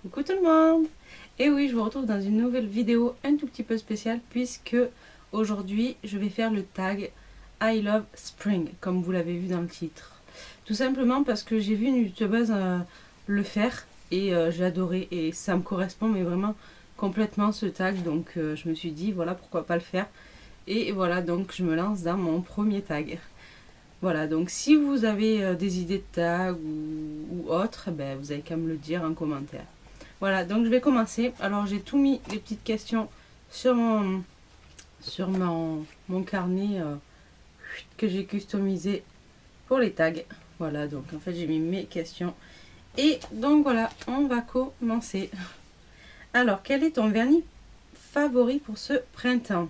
Coucou tout le monde! Et oui, je vous retrouve dans une nouvelle vidéo un tout petit peu spéciale puisque aujourd'hui je vais faire le tag I love spring comme vous l'avez vu dans le titre. Tout simplement parce que j'ai vu une youtubeuse le faire et j'ai adoré et ça me correspond mais vraiment complètement ce tag, donc je me suis dit voilà, pourquoi pas le faire. Et voilà, donc je me lance dans mon premier tag. Voilà, donc si vous avez des idées de tag ou autre, ben, vous avez qu'à me le dire en commentaire. Voilà, donc je vais commencer. Alors j'ai tout mis les petites questions sur mon carnet que j'ai customisé pour les tags. Voilà, donc en fait j'ai mis mes questions. Et donc voilà, on va commencer. Alors, quel est ton vernis favori pour ce printemps?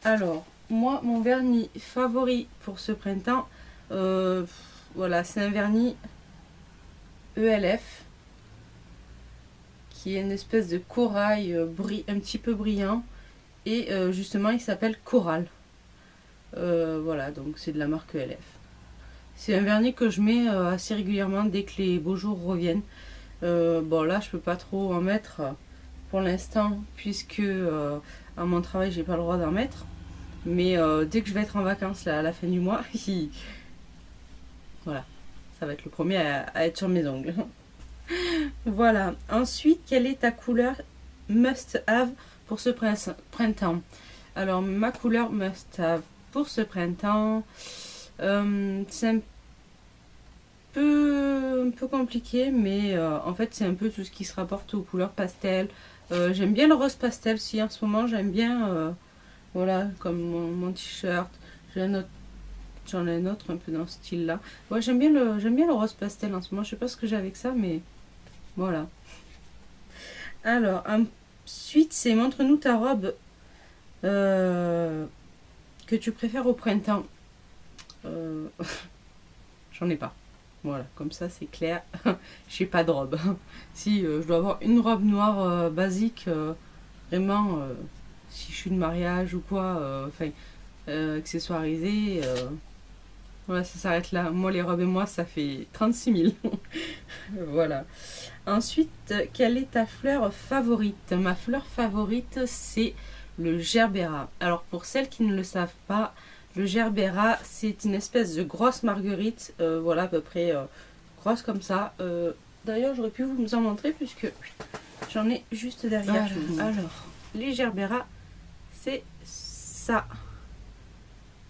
Alors, moi, mon vernis favori pour ce printemps, voilà, c'est un vernis ELF qui est une espèce de corail un petit peu brillant et justement il s'appelle Coral. Voilà, donc c'est de la marque ELF. C'est un vernis que je mets assez régulièrement dès que les beaux jours reviennent. Bon, là je peux pas trop en mettre pour l'instant puisque à mon travail j'ai pas le droit d'en mettre. Mais dès que je vais être en vacances là, à la fin du mois, voilà, ça va être le premier à être sur mes ongles. Voilà. Ensuite, quelle est ta couleur must have pour ce printemps? Alors, ma couleur must have pour ce printemps, c'est un peu compliqué, mais en fait, c'est un peu tout ce qui se rapporte aux couleurs pastel. J'aime bien le rose pastel, si en ce moment, j'aime bien, voilà, comme mon t-shirt. J'en ai un autre un peu dans ce style-là. Ouais, j'aime bien le rose pastel en ce moment. Je sais pas ce que j'ai avec ça, mais voilà. Alors, ensuite, c'est montre-nous ta robe que tu préfères au printemps. J'en ai pas. Voilà, comme ça c'est clair. J'ai pas de robe. Si je dois avoir une robe noire basique, vraiment, si je suis de mariage ou quoi, enfin, accessoirisée, voilà, ça s'arrête là. Moi, les robes et moi, ça fait 36 000. Voilà. Ensuite, quelle est ta fleur favorite? Ma fleur favorite, c'est le gerbera. Alors, pour celles qui ne le savent pas, le gerbera, c'est une espèce de grosse marguerite, voilà, à peu près grosse comme ça. D'ailleurs, j'aurais pu vous en montrer puisque j'en ai juste derrière. Alors, les gerberas, c'est ça.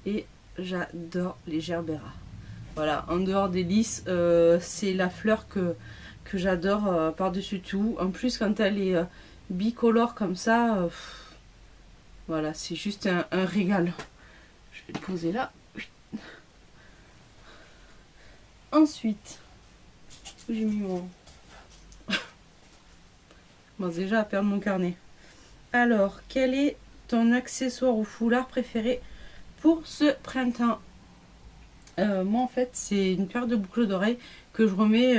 Et j'adore les gerberas. Voilà, en dehors des lys, c'est la fleur que j'adore par-dessus tout. En plus, quand elle est bicolore comme ça, voilà, c'est juste un régal. Je vais le poser là. Ensuite, j'ai mis mon... Bon, déjà à perdre mon carnet. Alors, quel est ton accessoire ou foulard préféré pour ce printemps? Moi, en fait, c'est une paire de boucles d'oreilles que je remets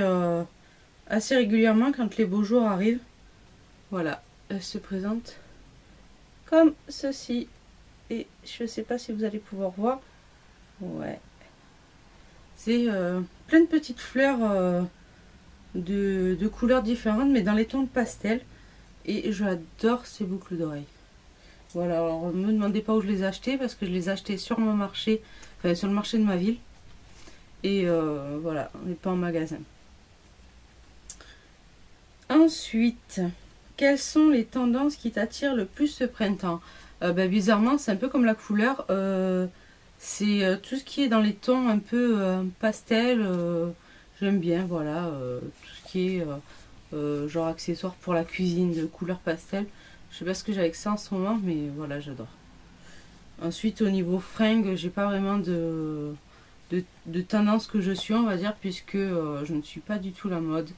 assez régulièrement quand les beaux jours arrivent. Voilà, elle se présente comme ceci. Et je sais pas si vous allez pouvoir voir. Ouais. C'est plein de petites fleurs de couleurs différentes, mais dans les tons de pastel. Et j'adore ces boucles d'oreilles. Voilà, alors ne me demandez pas où je les ai achetées, parce que je les ai achetées sur mon marché, enfin sur le marché de ma ville. Et voilà, on n'est pas en magasin. Ensuite, quelles sont les tendances qui t'attirent le plus ce printemps? Bizarrement, c'est un peu comme la couleur. C'est tout ce qui est dans les tons un peu pastel. J'aime bien, voilà. Tout ce qui est genre accessoires pour la cuisine de couleur pastel. Je sais pas ce que j'ai avec ça en ce moment, mais voilà, j'adore. Ensuite, au niveau fringues, j'ai pas vraiment de tendance que je suis, on va dire, puisque je ne suis pas du tout la mode.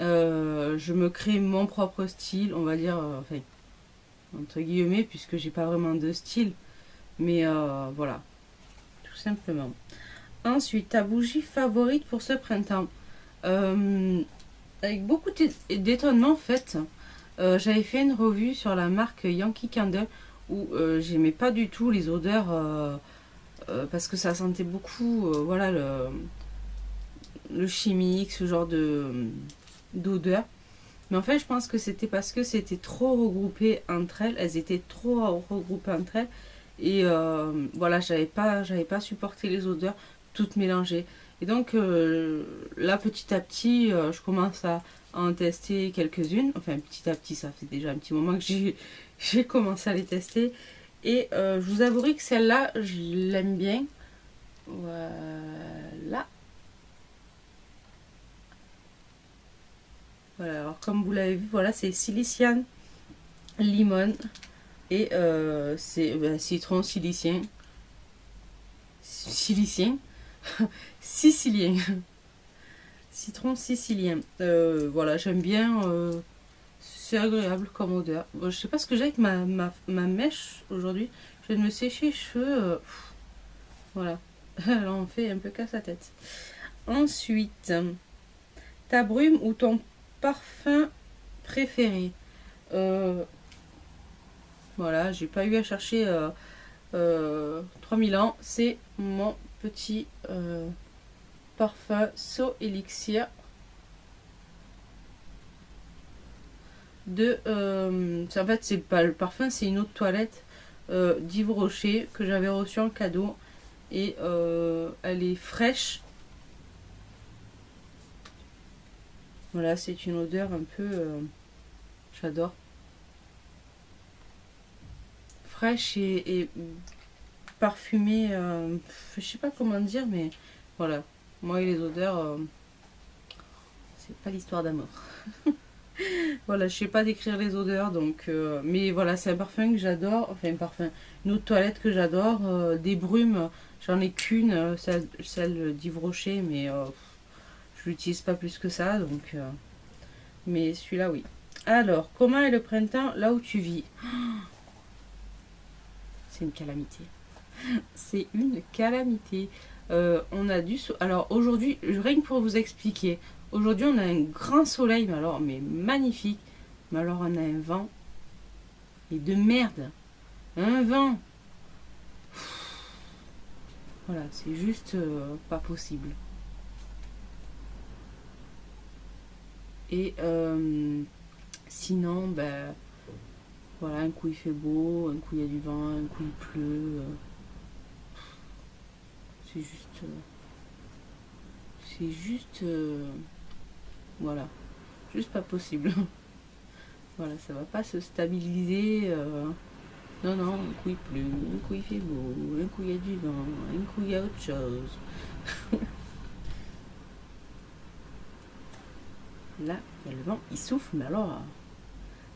Je me crée mon propre style, on va dire, enfin, entre guillemets, puisque j'ai pas vraiment de style. Mais voilà, tout simplement. Ensuite, ta bougie favorite pour ce printemps? Avec beaucoup d'étonnement, en fait, j'avais fait une revue sur la marque Yankee Candle où j'aimais pas du tout les odeurs parce que ça sentait beaucoup voilà, le chimique, ce genre d'odeur. Mais en fait, je pense que c'était parce que c'était trop regroupé entre elles. Elles étaient trop regroupées entre elles. Et voilà, j'avais pas supporté les odeurs toutes mélangées. Et donc là, petit à petit, je commence à en tester quelques-unes. Enfin, petit à petit, ça fait déjà un petit moment que j'ai commencé à les tester. Et je vous avouerai que celle-là, je l'aime bien. Voilà. Voilà, alors comme vous l'avez vu, voilà, c'est Siliciane Limon. Et c'est citron silicien. Silicien. Sicilien. Citron sicilien. Voilà, j'aime bien. C'est agréable comme odeur. Bon, je sais pas ce que j'ai avec ma mèche aujourd'hui. Je viens de me sécher les cheveux. Voilà. Elle en fait un peu qu'à sa tête. Ensuite, ta brume ou ton parfum préféré. Voilà, j'ai pas eu à chercher 3000 ans. C'est mon petit parfum So Elixir de en fait c'est pas le parfum, c'est une eau de toilette d'Yves Rocher que j'avais reçu en cadeau et elle est fraîche. Voilà, c'est une odeur un peu j'adore, fraîche et parfumée, je sais pas comment dire, mais voilà, moi et les odeurs c'est pas l'histoire d'amour. Voilà, je sais pas décrire les odeurs, donc mais voilà, c'est un parfum que j'adore, enfin un parfum, une eau de toilette que j'adore, des brumes, j'en ai qu'une, celle d'Yves Rocher, mais je l'utilise pas plus que ça, donc mais celui-là oui. Alors, comment est le printemps là où tu vis? C'est une calamité. C'est une calamité. On a du alors aujourd'hui, rien que pour vous expliquer, aujourd'hui on a un grand soleil, mais alors mais magnifique. Mais alors on a un vent et de merde. Un vent. Voilà, c'est juste pas possible. Et sinon, ben voilà, un coup il fait beau, un coup il y a du vent, un coup il pleut. C'est juste, c'est juste, voilà, juste pas possible. Voilà, ça va pas se stabiliser. Non, non, un coup il pleut, un coup il fait beau, un coup il y a du vent, un coup il y a autre chose. Là, il y a le vent, il souffle, mais alors,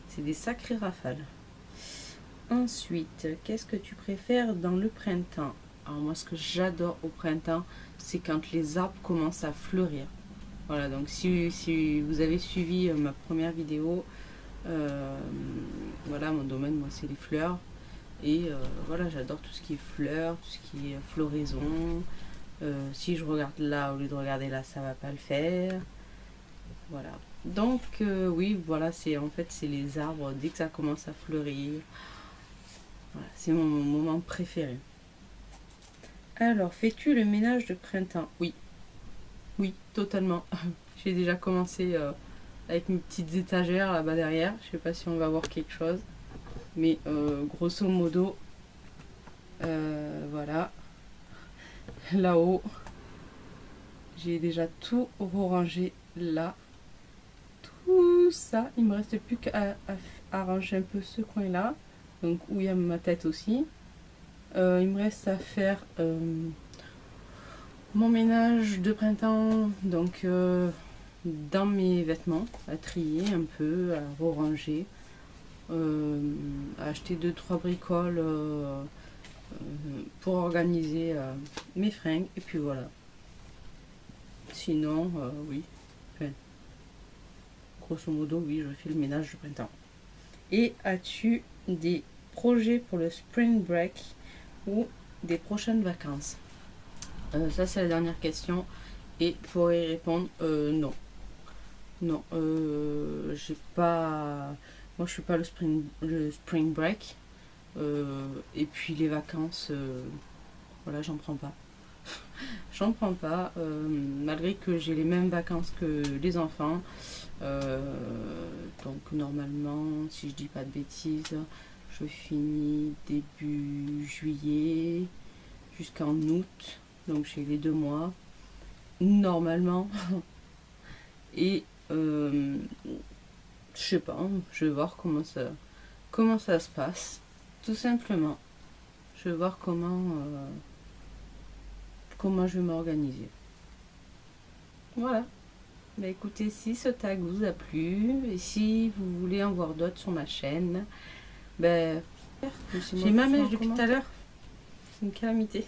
c'est des sacrées rafales. Ensuite, qu'est-ce que tu préfères dans le printemps? Alors moi, ce que j'adore au printemps, c'est quand les arbres commencent à fleurir. Voilà, donc si vous avez suivi ma première vidéo, voilà, mon domaine, moi, c'est les fleurs. Et voilà, j'adore tout ce qui est fleurs, tout ce qui est floraison. Si je regarde là, au lieu de regarder là, ça va pas le faire. Voilà. Donc oui, voilà, c'est en fait c'est les arbres dès que ça commence à fleurir. Voilà, c'est mon moment préféré. Alors, fais-tu le ménage de printemps? Oui, oui, totalement. J'ai déjà commencé avec mes petites étagères là-bas derrière. Je sais pas si on va voir quelque chose, mais grosso modo, voilà, là-haut, j'ai déjà tout rangé là. Tout ça, il me reste plus qu'à arranger un peu ce coin-là, donc où il y a ma tête aussi. Il me reste à faire mon ménage de printemps, donc dans mes vêtements, à trier un peu, à ranger, à acheter 2-3 bricoles pour organiser mes fringues, et puis voilà. Sinon, oui, enfin, grosso modo, oui, je fais le ménage de printemps. Et as-tu des projets pour le spring break ou des prochaines vacances? Ça, c'est la dernière question. Et pour y répondre, non. Non, j'ai pas. Moi, je suis pas le spring break. Et puis les vacances, voilà, j'en prends pas. J'en prends pas, malgré que j'ai les mêmes vacances que les enfants. Donc normalement, si je dis pas de bêtises, je finis début juillet jusqu'en août. Donc j'ai les 2 mois, normalement. Et je sais pas, je vais voir comment ça se passe. Tout simplement. Je vais voir comment je vais m'organiser. Voilà. Bah écoutez, si ce tag vous a plu et si vous voulez en voir d'autres sur ma chaîne, ben j'ai ma mèche depuis tout à l'heure. C'est une calamité.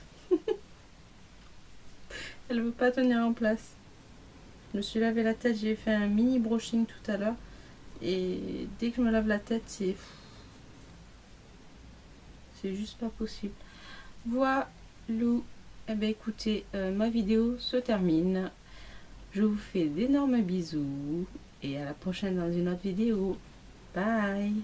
Elle veut pas tenir en place. Je me suis lavé la tête, j'ai fait un mini brushing tout à l'heure. Et dès que je me lave la tête, c'est juste pas possible. Voilà. Eh ben écoutez, ma vidéo se termine. Je vous fais d'énormes bisous et à la prochaine dans une autre vidéo. Bye!